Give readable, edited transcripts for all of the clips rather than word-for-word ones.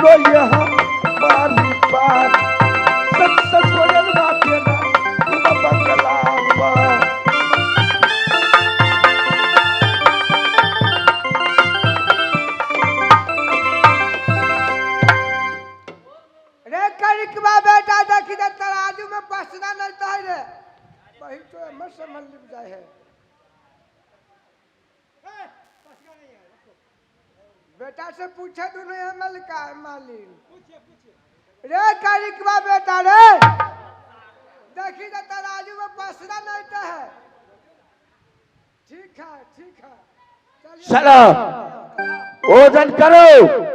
सुनो यहाँ मारी बात सच सच बोलल बाटे ना तू बंगला पर रे करिकवा बेटा देखी दे तराजू में पसना नहीं तो है रे वही तो मत समझ लिप जाए है बेटा से पूछे दोनों एमएल का है मालिन रे करिकवा बेटा रे देखी दे तराजू में पसना नहीं तो है ठीक है चलो ओजन करो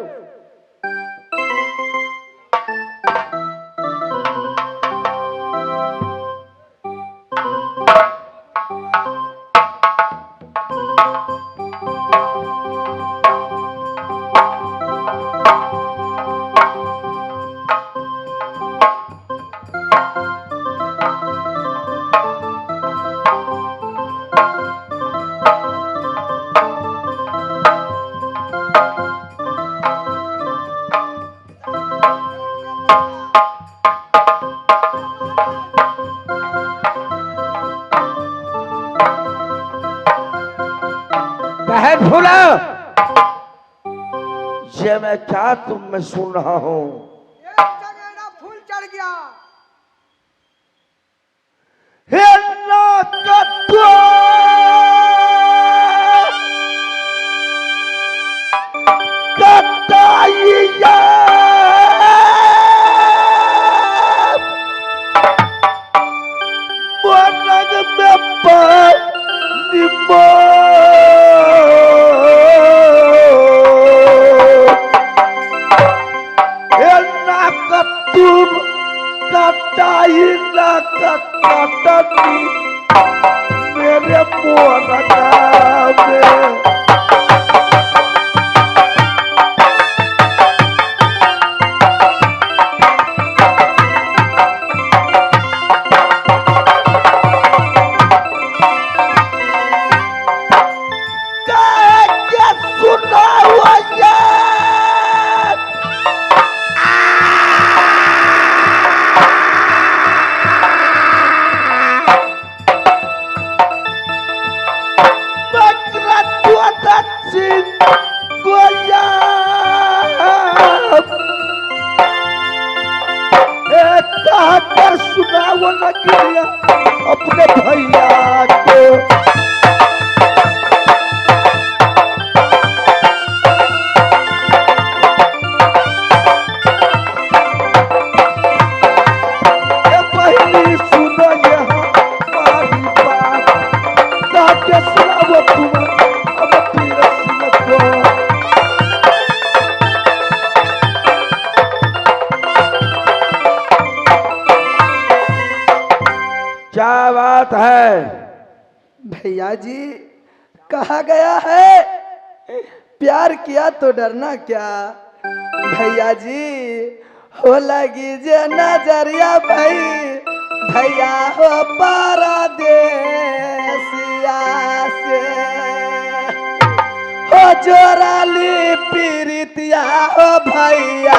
बहन भूला ये मैं क्या तुम में सुन रहा हूं फूल चढ़ गया हे नाकत्वा कताइया मोरग में पानी तुम कटाई ना कटनी मेरे मोरगा में सुनाओ न गिरिया अपने भैया को पहली सुनो यहाँ मारी बात ताकि सुनाओ तुम अपनी रस्म को क्या बात है भैया जी कहा गया है प्यार किया तो डरना क्या भैया जी हो लगी जे नजरिया भाई भैया हो परदेसिया से हो जोराली पीरितिया हो भैया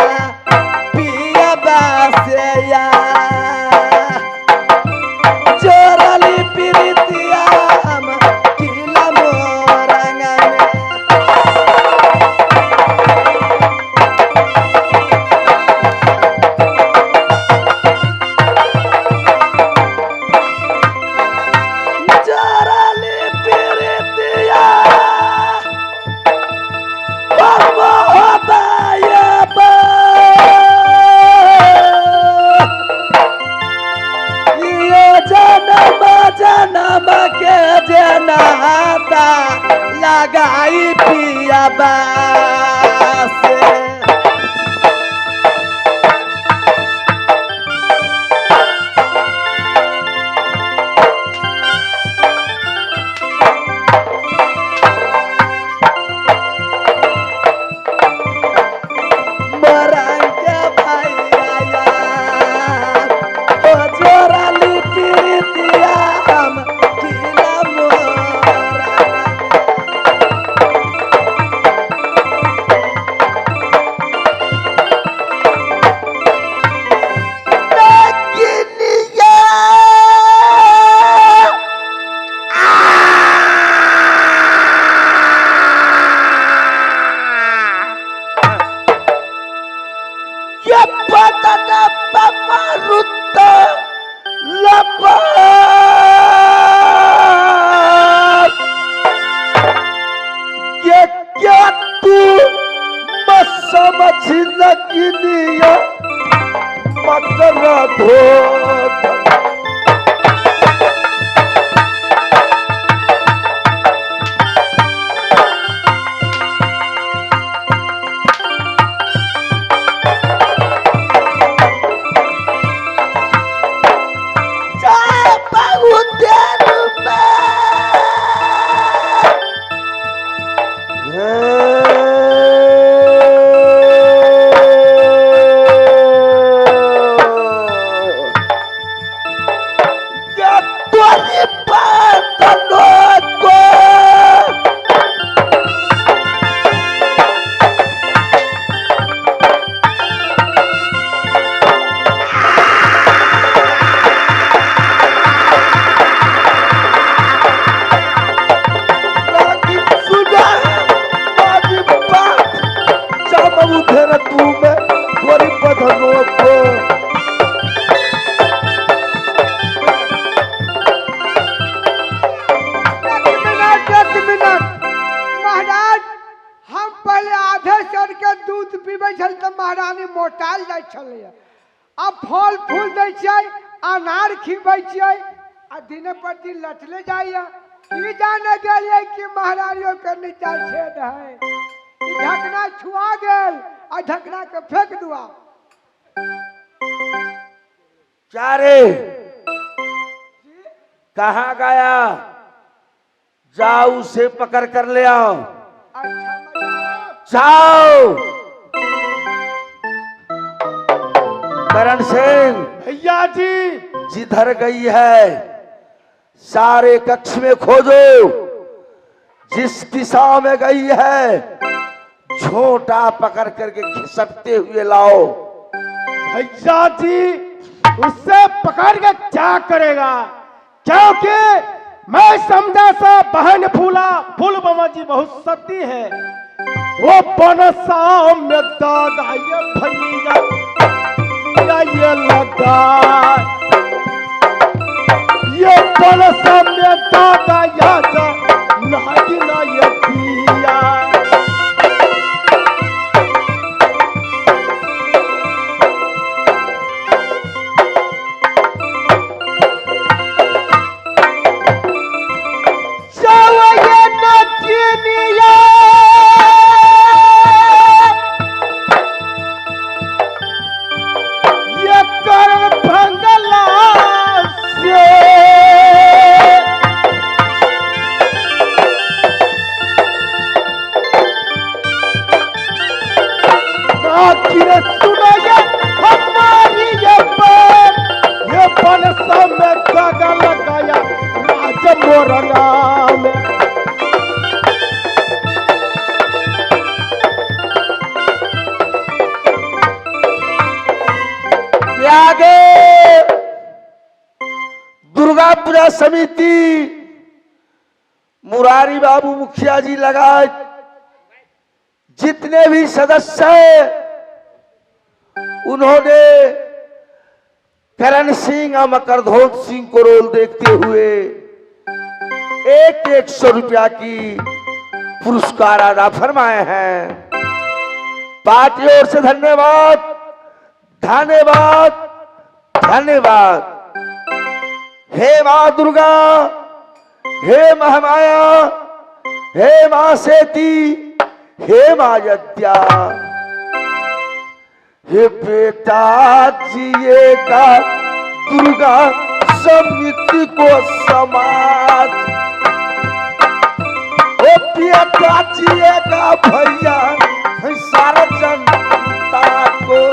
पिया बासिया चोरली पीरितिया हम किला मोरंगा में चोरली पीरितिया हम हो भाई समझ लगिनिया मकर धोत महारानी मोटाल जाय छले अब फल फूल दै छै अनार खिबै छै आ दिने पर दिन लटले जाइए ई जाने गेलिए कि महारानियों के नीचा छेद है ई ढकना छुआ गेल आ ढकना के फेंक दुआ चारे कहाँ गया जाओ उसे पकड़ कर ले आओ जाओ करण सिंह भैया जी जिधर गई है सारे कक्ष में खोजो जिस दिशा में गई है झोंटा पकड़ करके घिसकते हुए लाओ भैया जी उससे पकड़ के क्या करेगा क्योंकि मैं समझा सा बहन फूला फूल बमा जी बहुत सती है वो बनसा में दाग आइए भैया ये लगा ये बनसा में दाग आया नहीं ना ये पिया दुर्गा पूजा समिति मुरारी बाबू मुखिया जी लगाए जितने भी सदस्य हैं उन्होंने करण सिंह और मकरधोत सिंह को रोल देखते हुए 100 रुपया की पुरस्कार अदा फरमाए हैं। पार्टी ओर से धन्यवाद धन्यवाद धन्यवाद। हे मां दुर्गा, हे महामाया, हे मां सेती, हे मां यज्ञा, हे बेटा जिएगा दुर्गा समिति को समाज, ओ बेटा जिएगा भैया सारा जनता को।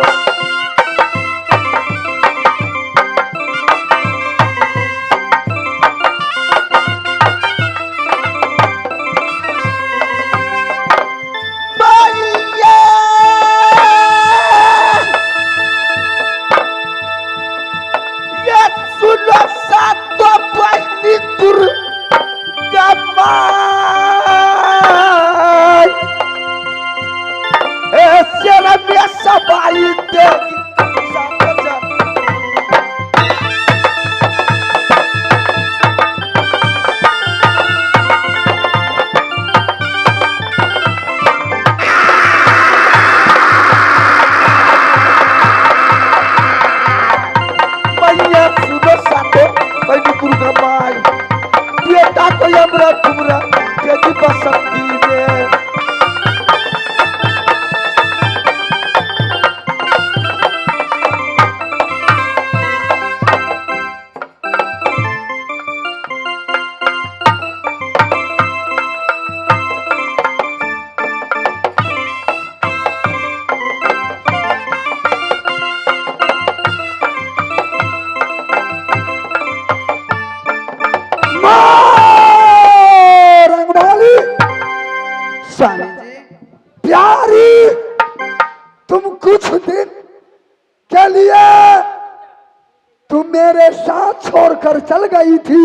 मेरे साथ छोड़कर चल गई थी।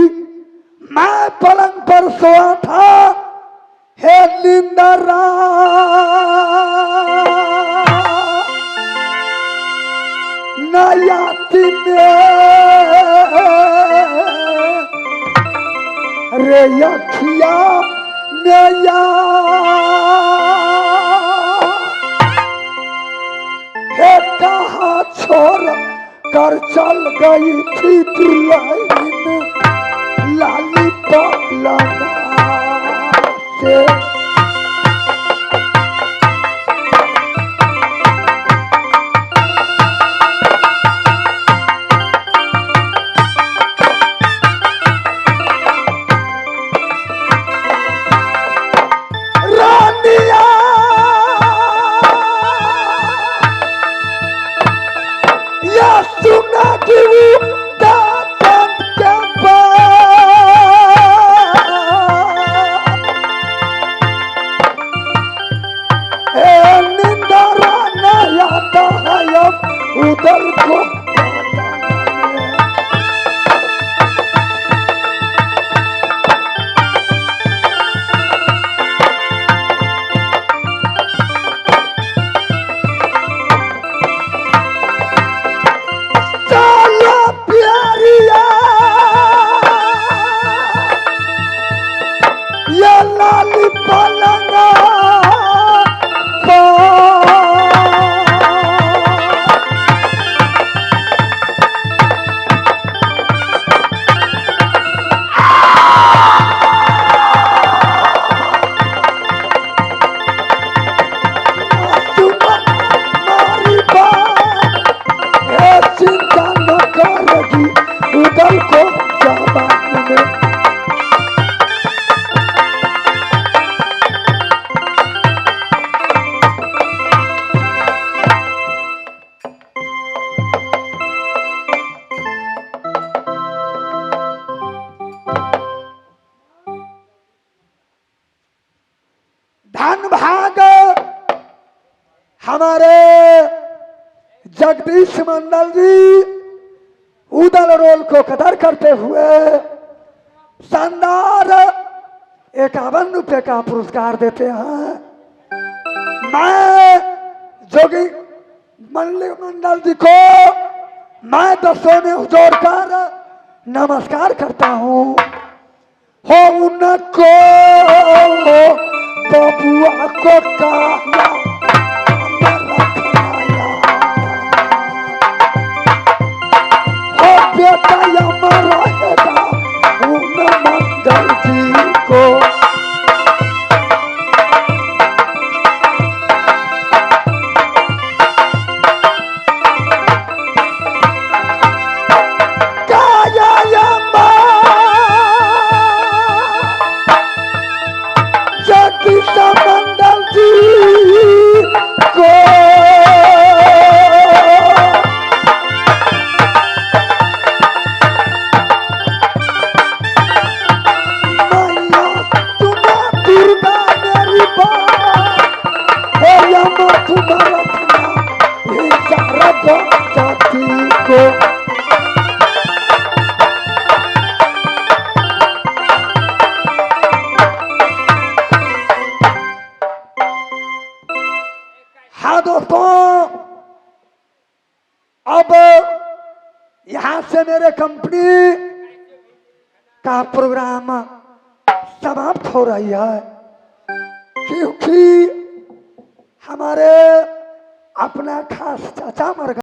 मैं पलंग पर सोया था, हे निंदरा नयाती रे अखिया नया हे कहाँ छोड़ कर चल गई थी दुल्हन लाली पालना से। रानिया या सुना कि वो दातन के निंदरा न आता है अब उधर को। चलो प्यारिया ये लाली पलंगा चिंता न करेगी उधर को जवान में। धन भाग हमारे जगदीश मंडल जी उदल रोल को कदर करते हुए शानदार 51 रुपए का पुरस्कार देते हैं। मैं जोगी मंडल जी को मैं दसों में जोड़कर नमस्कार करता हूँ। हो उनको बबुआ को काया बेटा हमारा रहेगा उन मंडल जी को। काया जगदीश मंडल जी को हाँ दोस्तों, अब यहां से मेरे कंपनी का प्रोग्राम समाप्त हो रही है, क्योंकि हमारे अपना खास चाचा मर गए।